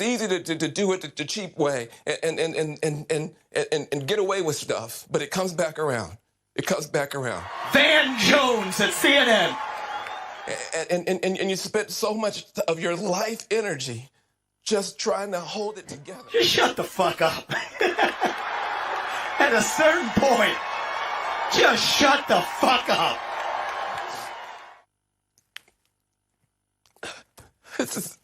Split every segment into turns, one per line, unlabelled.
easy to do it the cheap way and get away with stuff, but it comes back around. It comes back around.
Van Jones at CNN.
And you spent so much of your life energy just trying to hold it together.
Just shut the fuck up. At a certain point, just shut the fuck up.
This is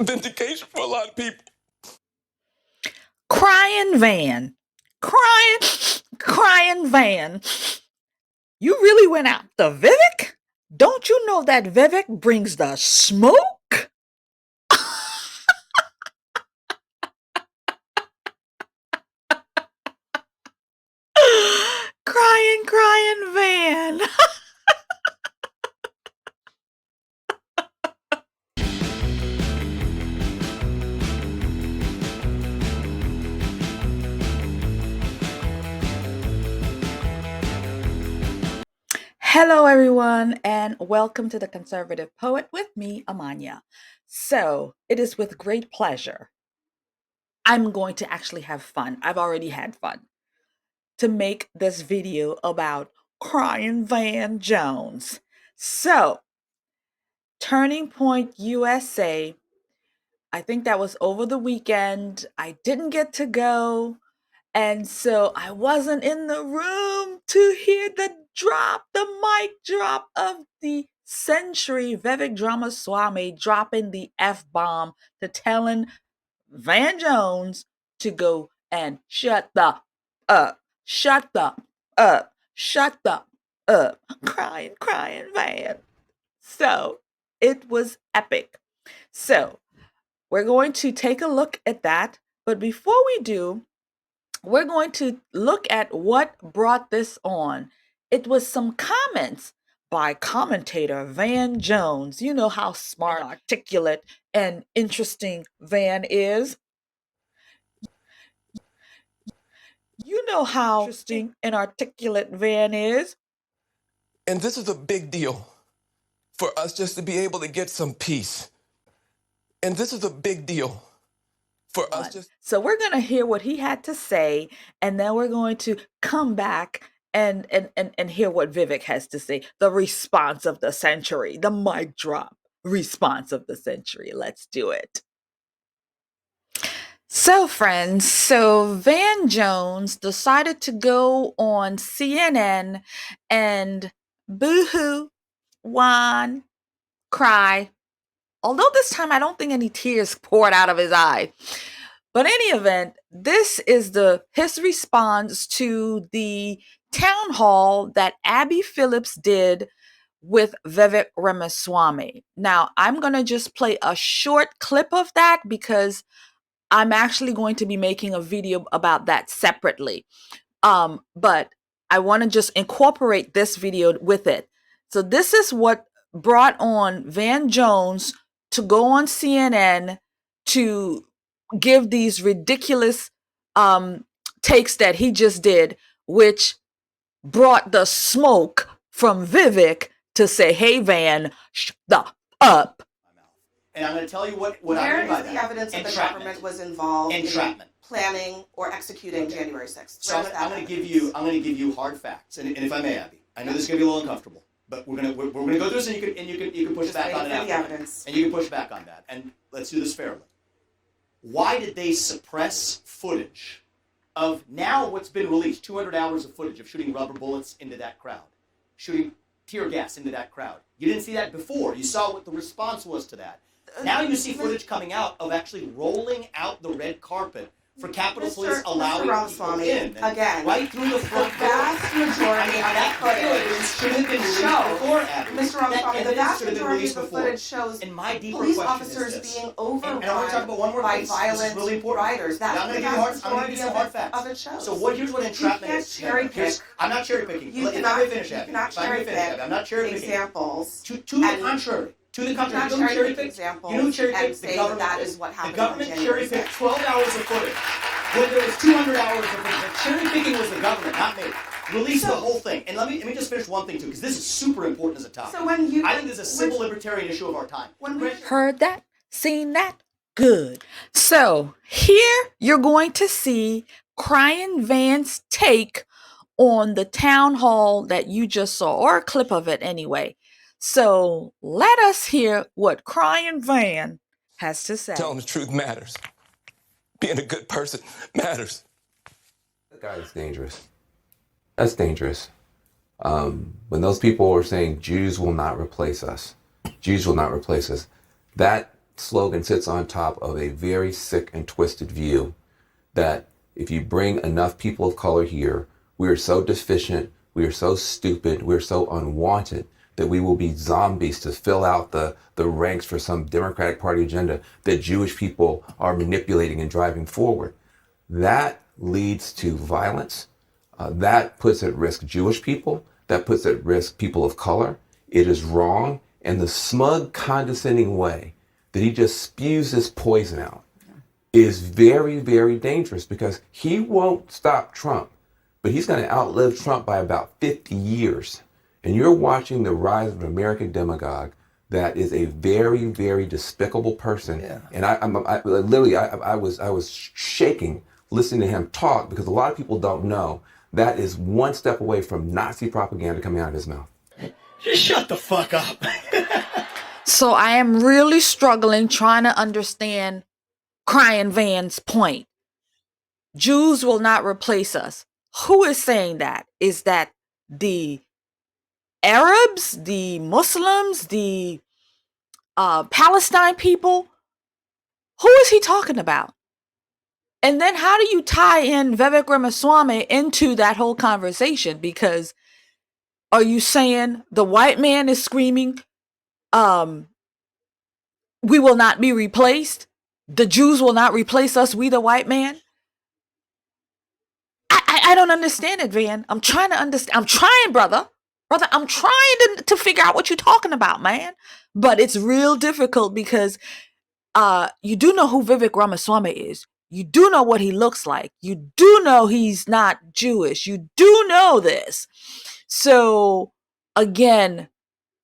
vindication for a lot of people.
Crying Van. Crying Van. You really went out to Vivek? Don't you know that Vivek brings the smoke? Crying Van. Hello, everyone, and welcome to The Conservative Poet with me, Amania. So, it is with great pleasure. I'm going to actually have fun. I've already had fun to make this video about Crying Van Jones. So, Turning Point USA, I think that was over the weekend. I didn't get to go. And so I wasn't in the room to hear the mic drop of the century, Vivek Ramaswamy dropping the F-bomb to telling Van Jones to go and shut the up, crying Van. So it was epic. So we're going to take a look at that. But before we do, we're going to look at what brought this on. It was some comments by commentator Van Jones. You know how smart, articulate, and interesting Van is. You know how interesting and articulate Van is.
And this is a big deal for us just to be able to get some peace. And this is a big deal.
So we're going to hear what he had to say, and then we're going to come back and hear what Vivek has to say. The response of the century, the mic drop response of the century. Let's do it. So friends, Van Jones decided to go on CNN and boo-hoo, whine, cry. Although this time I don't think any tears poured out of his eye. But in any event, this is his response to the town hall that Abby Phillips did with Vivek Ramaswamy. Now, I'm going to just play a short clip of that because I'm actually going to be making a video about that separately. But I want to just incorporate this video with it. So this is what brought on Van Jones to go on CNN to give these ridiculous takes that he just did, which brought the smoke from Vivek to say, hey, Van, shut up.
And I'm going to tell you what I mean by
Where is
that.
the evidence that the government was involved in planning or executing January 6th?
So I'm going to give you hard facts, and if I may, Abby, I know this is going to be a little uncomfortable. But we're gonna go through this, and you can push back on it after. And you can push back on that, and let's do this fairly. Why did they suppress footage of now what's been released? 200 hours of footage of shooting rubber bullets into that crowd, shooting tear gas into that crowd. You didn't see that before. You saw what the response was to that. Now you see footage coming out of actually rolling out the red carpet for Capitol Police allowing people in,
again,
right through the front door.
The vast majority of that footage
should have been released before, Abby.
Mr. Ramaswamy, the vast majority of the footage shows police officers being overrun by violent riders. That's the vast majority of it shows.
So here's what entrapment is.
You can't cherry pick.
I'm not cherry picking.
You cannot cherry pick examples.
To the contrary. To the contrary,
you cherry pick examples and say that is what happened.
The government cherry picked 12 hours of footage when there was 200 hours of footage. The cherry picking was the government, not me. Release the whole thing. And let me just finish one thing too, because this is super important as a topic. I think this is a civil libertarian issue of our time.
Heard that? Seen that? Good. So here you're going to see Crying Van's take on the town hall that you just saw, or a clip of it anyway. So let us hear what Crying Van has to say.
Telling the truth matters. Being a good person matters.
That guy is dangerous. That's dangerous. When those people are saying Jews will not replace us, Jews will not replace us, that slogan sits on top of a very sick and twisted view that if you bring enough people of color here, we are so deficient, we are so stupid, we're so unwanted that we will be zombies to fill out the ranks for some Democratic Party agenda that Jewish people are manipulating and driving forward. That leads to violence. That puts at risk Jewish people. That puts at risk people of color. It is wrong. And the smug, condescending way that he just spews this poison out is very, very dangerous because he won't stop Trump, but he's going to outlive Trump by about 50 years. And you're watching the rise of an American demagogue that is a very, very despicable person. Yeah. And I was shaking listening to him talk because a lot of people don't know that is one step away from Nazi propaganda coming out of his mouth.
Just shut the fuck up.
So I am really struggling trying to understand Crying Van's point. Jews will not replace us. Who is saying that? Is that the Arabs, the Muslims, the Palestine people? Who is he talking about? And then how do you tie in Vivek Ramaswamy into that whole conversation? Because are you saying the white man is screaming, we will not be replaced? The Jews will not replace us, we the white man? I don't understand it, Van. I'm trying to understand. I'm trying, brother. Brother, I'm trying to figure out what you're talking about, man. But it's real difficult because you do know who Vivek Ramaswamy is. You do know what he looks like. You do know he's not Jewish. You do know this. So, again,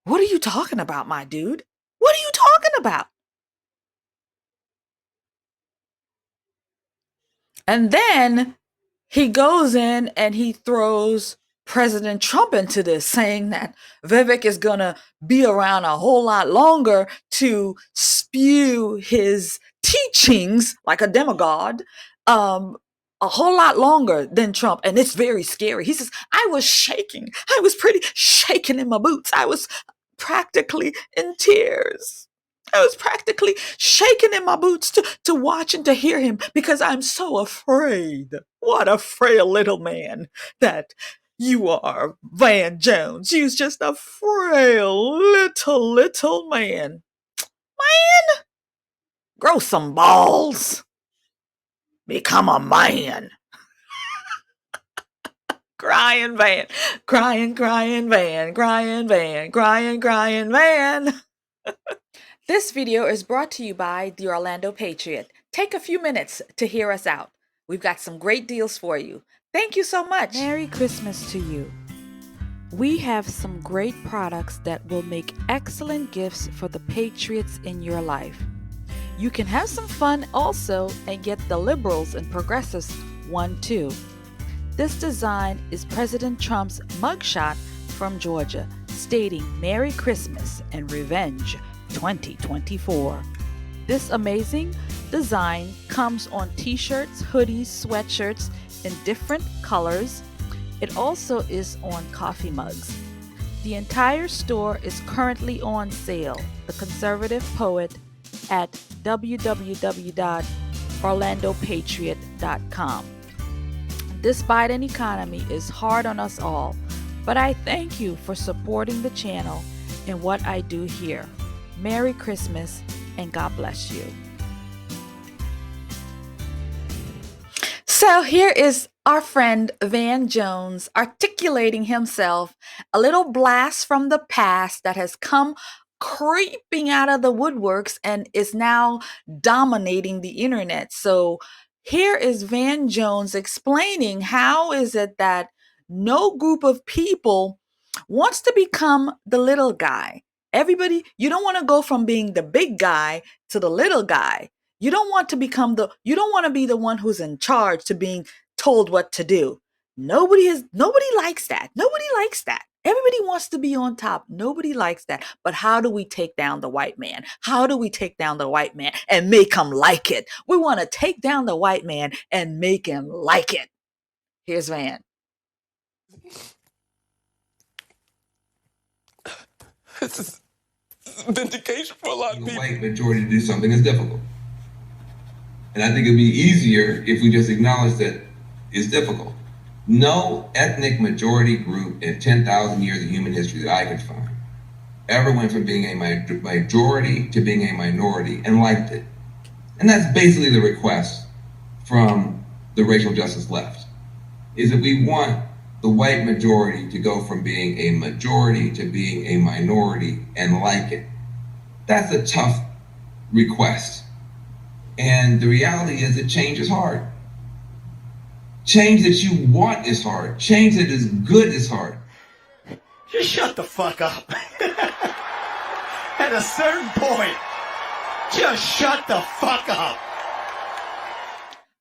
what are you talking about, my dude? What are you talking about? And then he goes in and he throws President Trump into this, saying that Vivek is going to be around a whole lot longer to spew his teachings like a demagogue, a whole lot longer than Trump. And it's very scary. He says, I was shaking. I was pretty shaking in my boots. I was practically in tears. I was practically shaking in my boots to watch and to hear him because I'm so afraid. What a frail little man that you are, Van Jones. You're just a frail little man. Man, grow some balls. Become a man. Crying Van. Crying Van. Crying Van. Crying Van. This video is brought to you by the Orlando Patriot. Take a few minutes to hear us out. We've got some great deals for you. Thank you so much. Merry Christmas to you. We have some great products that will make excellent gifts for the patriots in your life. You can have some fun also and get the liberals and progressives one too. This design is President Trump's mugshot from Georgia, stating Merry Christmas and Revenge 2024. This amazing design comes on t-shirts, hoodies, sweatshirts in different colors. It also is on coffee mugs. The entire store is currently on sale. The Conservative Poet at www.orlandopatriot.com. This Biden economy is hard on us all, but I thank you for supporting the channel and what I do here. Merry Christmas and God bless you. So here is our friend Van Jones articulating himself, a little blast from the past that has come creeping out of the woodworks and is now dominating the internet. So here is Van Jones explaining how is it that no group of people wants to become the little guy. Everybody, you don't want to go from being the big guy to the little guy. You don't want to be the one who's in charge to being told what to do. Nobody likes that. Nobody likes that. Everybody wants to be on top. Nobody likes that. But how do we take down the white man? How do we take down the white man and make him like it? We want to take down the white man and make him like it. Here's Van.
This is vindication for a lot of
The
people.
white majority to do something is difficult. And I think it'd be easier if we just acknowledge that it's difficult. No ethnic majority group in 10,000 years of human history that I could find ever went from being a majority to being a minority and liked it. And that's basically the request from the racial justice left, is that we want the white majority to go from being a majority to being a minority and like it. That's a tough request. And the reality is that change is hard. Change that you want is hard. Change that is good is hard.
Just shut the fuck up. At a certain point, just shut the fuck up.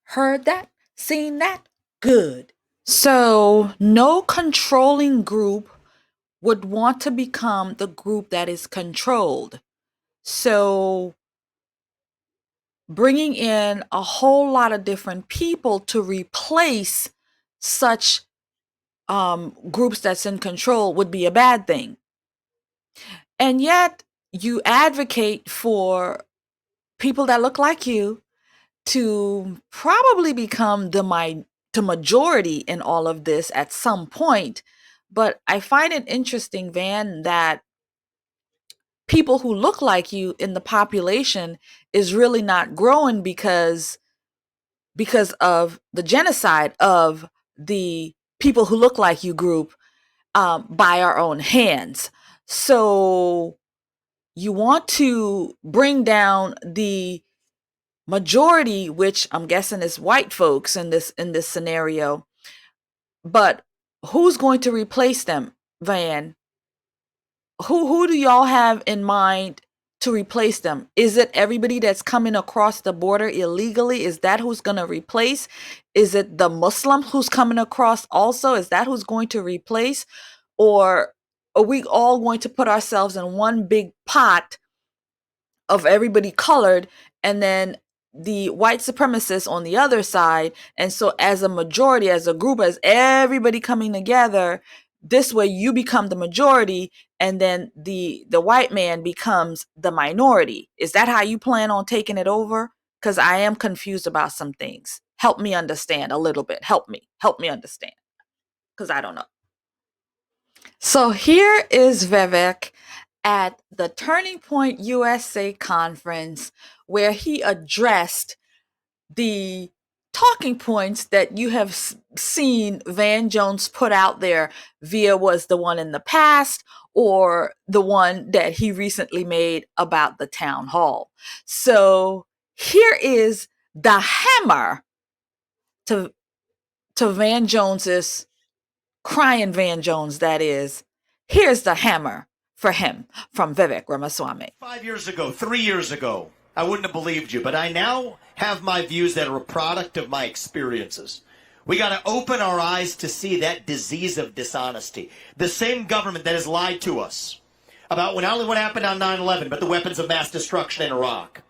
Heard that? Seen that? Good. So no controlling group would want to become the group that is controlled. So bringing in a whole lot of different people to replace such groups that's in control would be a bad thing. And yet you advocate for people that look like you to probably become the majority in all of this at some point. But I find it interesting, Van, that people who look like you in the population is really not growing because of the genocide of the people who look like you group by our own hands. So you want to bring down the majority, which I'm guessing is white folks in this scenario. But who's going to replace them, Van? Who do y'all have in mind to replace them? Is it everybody that's coming across the border illegally? Is that who's going to replace? Is it the Muslim who's coming across also? Is that who's going to replace? Or are we all going to put ourselves in one big pot of everybody colored and then the white supremacists on the other side? And so as a majority, as a group, as everybody coming together, this way you become the majority and then the white man becomes the minority. Is that how you plan on taking it over? Because I am confused about some things. Help me understand a little bit. Help me understand. Because I don't know. So here is Vivek at the Turning Point USA conference where he addressed the talking points that you have seen Van Jones put out there via was the one in the past or the one that he recently made about the town hall. So here is the hammer to Van Jones's crying Van Jones, that is. Here's the hammer for him from Vivek Ramaswamy.
5 years ago, 3 years ago, I wouldn't have believed you, but I now have my views that are a product of my experiences. We got to open our eyes to see that disease of dishonesty. The same government that has lied to us about not only what happened on 9/11, but the weapons of mass destruction in Iraq,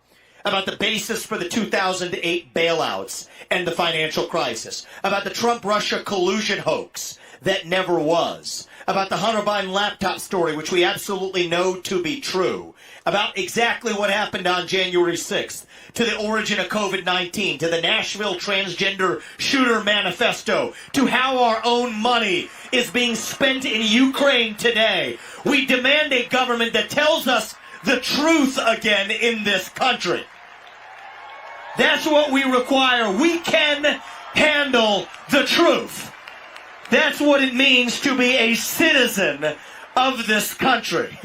about the basis for the 2008 bailouts and the financial crisis, about the Trump-Russia collusion hoax that never was, about the Hunter Biden laptop story, which we absolutely know to be true, about exactly what happened on January 6th, to the origin of COVID-19, to the Nashville transgender shooter manifesto, to how our own money is being spent in Ukraine today. We demand a government that tells us the truth again in this country. That's what we require. We can handle the truth. That's what it means to be a citizen of this country.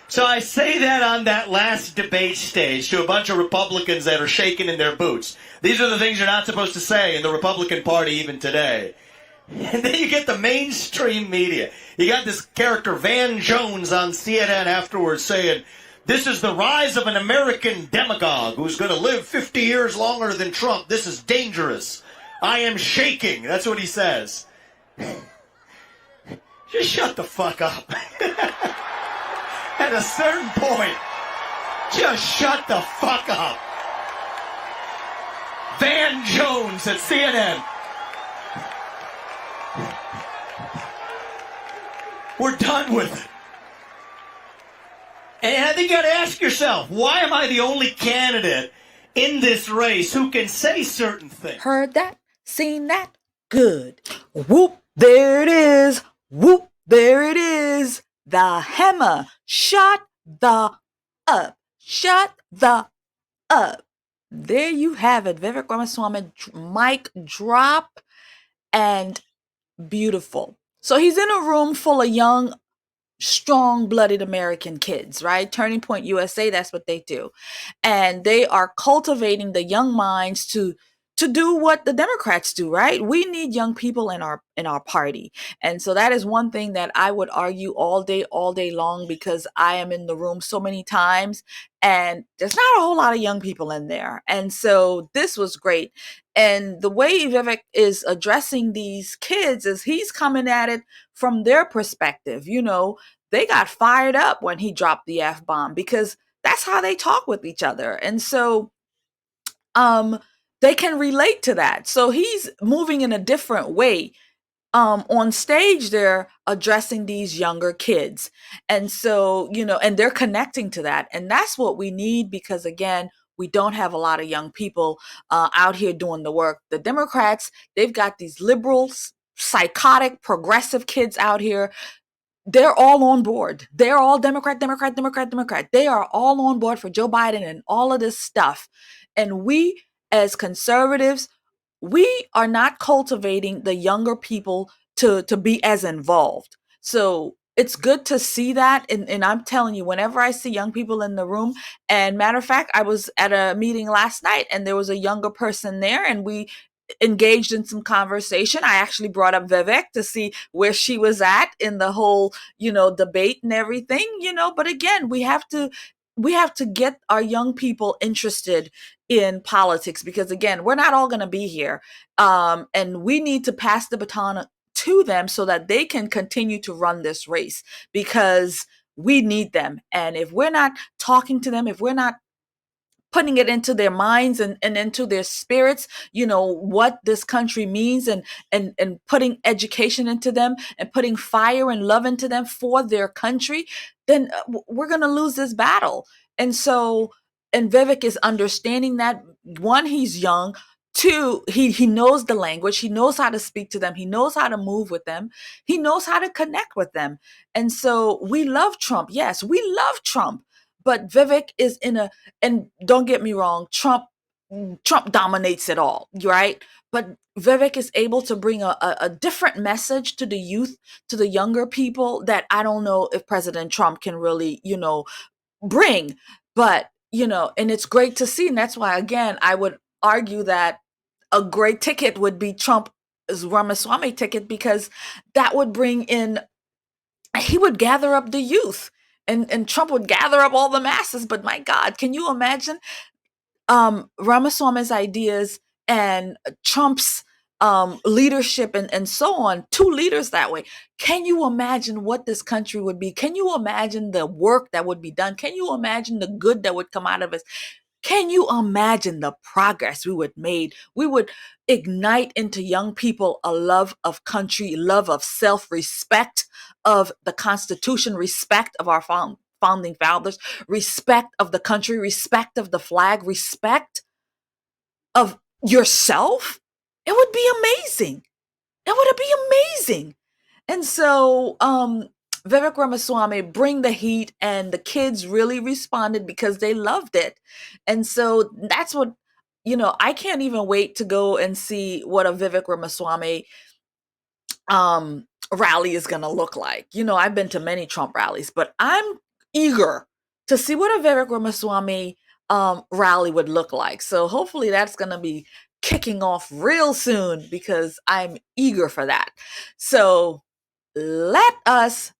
So I say that on that last debate stage to a bunch of Republicans that are shaking in their boots. These are the things you're not supposed to say in the Republican Party even today. And then you get the mainstream media. You got this character Van Jones on CNN afterwards saying,
This is the rise of an American demagogue who's going to live 50 years longer than Trump. This is dangerous. I am shaking. That's what he says. Just shut the fuck up. At a certain point, just shut the fuck up. Van Jones at CNN. We're done with it. And I think you got to ask yourself, why am I the only candidate in this race who can say certain things?
Heard that? Seen that? Good. Whoop, there it is. Whoop, there it is. The hammer. Shut the up. Shut the up. There you have it. Vivek Ramaswamy, mic drop, and beautiful. So he's in a room full of young, strong-blooded American kids, right? Turning Point USA, that's what they do. And they are cultivating the young minds to do what the Democrats do, right? We need young people in our party. And so that is one thing that I would argue all day long, because I am in the room so many times and there's not a whole lot of young people in there. And so this was great. And the way Vivek is addressing these kids is he's coming at it from their perspective. You know, they got fired up when he dropped the F-bomb because that's how they talk with each other. And so they can relate to that. So he's moving in a different way. On stage, they're addressing these younger kids. And so, you know, and they're connecting to that. And that's what we need, because again, we don't have a lot of young people out here doing the work. The Democrats, they've got these liberals, psychotic, progressive kids out here. They're all on board. They're all Democrat. They are all on board for Joe Biden and all of this stuff. And we, as conservatives, we are not cultivating the younger people to be as involved. So it's good to see that. And I'm telling you, whenever I see young people in the room, and matter of fact, I was at a meeting last night and there was a younger person there and we engaged in some conversation. I actually brought up Vivek to see where she was at in the whole, you know, debate and everything, you know, but again, we have to get our young people interested in politics, because again, we're not all going to be here. And we need to pass the baton to them so that they can continue to run this race, because we need them. And if we're not talking to them, if we're not putting it into their minds and into their spirits, you know, what this country means, and putting education into them and putting fire and love into them for their country, then we're going to lose this battle. And so, and Vivek is understanding that. One, he's young. Two, he knows the language. He knows how to speak to them. He knows how to move with them. He knows how to connect with them. And so we love Trump. Yes, we love Trump. But Vivek is and don't get me wrong, Trump dominates it all, right? But Vivek is able to bring a different message to the youth, to the younger people, that I don't know if President Trump can really, you know, bring. But, you know, and it's great to see. And that's why, again, I would argue that a great ticket would be Trump's Ramaswamy ticket, because that would bring in, he would gather up the youth. And Trump would gather up all the masses. But my God, can you imagine Ramaswamy's ideas and Trump's leadership and so on, two leaders that way? Can you imagine what this country would be? Can you imagine the work that would be done? Can you imagine the good that would come out of us? Can you imagine the progress we would make? We would ignite into young people a love of country, love of self, respect of the Constitution, respect of our founding fathers, respect of the country, respect of the flag, respect of yourself. It would be amazing. It would be amazing. And so, Vivek Ramaswamy, bring the heat, and the kids really responded because they loved it. And so that's what, you know, I can't even wait to go and see what a Vivek Ramaswamy rally is going to look like. You know, I've been to many Trump rallies, but I'm eager to see what a Vivek Ramaswamy rally would look like. So hopefully that's going to be kicking off real soon, because I'm eager for that. So let us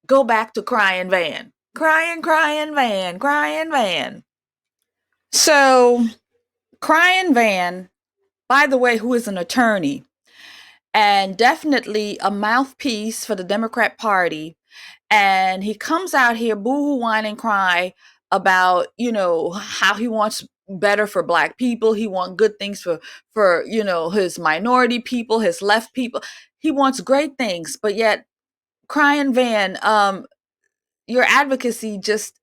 go back to crying Van. Crying Van, crying Van. So, crying Van, by the way, who is an attorney and definitely a mouthpiece for the Democrat Party, and he comes out here boohoo, whine, and cry about, how he wants better for Black people. He wants good things for his minority people, his left people. He wants great things, but yet, crying Van, your advocacy just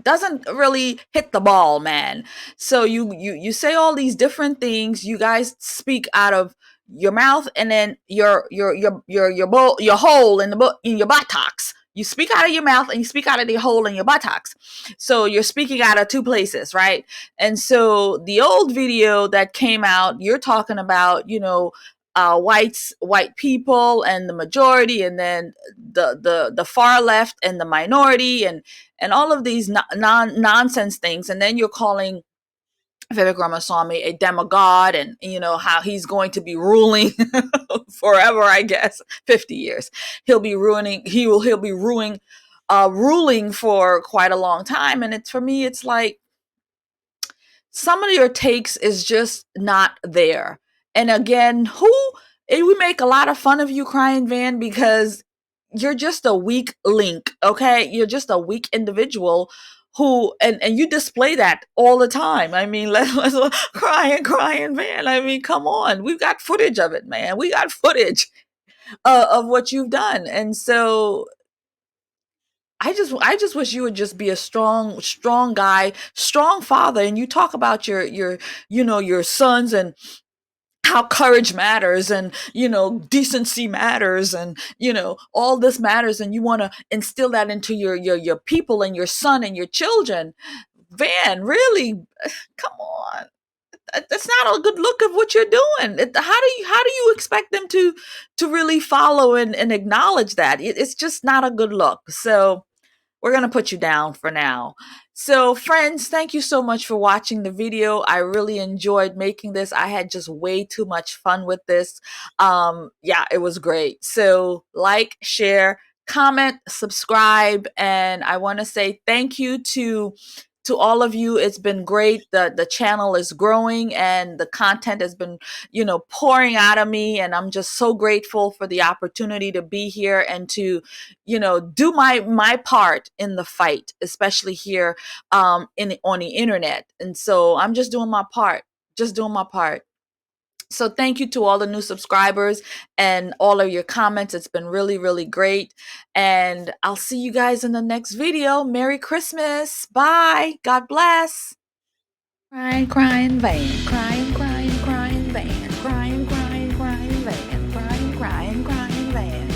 doesn't really hit the ball, man. So you say all these different things. You guys speak out of your mouth, and then your hole in your buttocks. You speak out of your mouth and you speak out of the hole in your buttocks. So you're speaking out of two places, right? And so the old video that came out, you're talking about, white people and the majority, and then the far left and the minority, and all of these nonsense things. And then you're calling Vivek Ramaswamy a demigod, and how he's going to be ruling forever, I guess 50 years. He'll be ruling for quite a long time. And for me, it's like some of your takes is just not there. And again, we make a lot of fun of you, Crying Van, because you're just a weak link, okay? You're just a weak individual who, and you display that all the time. I mean, let's crying Van. I mean, come on. We've got footage of it, man. We got footage of what you've done. And so I just wish you would just be a strong guy, strong father. And you talk about your sons and how courage matters, and decency matters, and all this matters, and you want to instill that into your people and your son and your children. Van, really, come on. That's not a good look of what you're doing. How do you expect them to really follow and acknowledge that? It's just not a good look. So we're going to put you down for now. So friends, thank you so much for watching the video. I really enjoyed making this. I had just way too much fun with this. Yeah, it was great. So like, share, comment, subscribe. And I want to say thank you to all of you. It's been great. The channel is growing and the content has been, pouring out of me. And I'm just so grateful for the opportunity to be here and to, do my part in the fight, especially here on the internet. And so I'm just doing my part, So thank you to all the new subscribers and all of your comments. It's been really, really great. And I'll see you guys in the next video. Merry Christmas. Bye. God bless. Crying Van. Crying Van. Crying Van. Crying Van.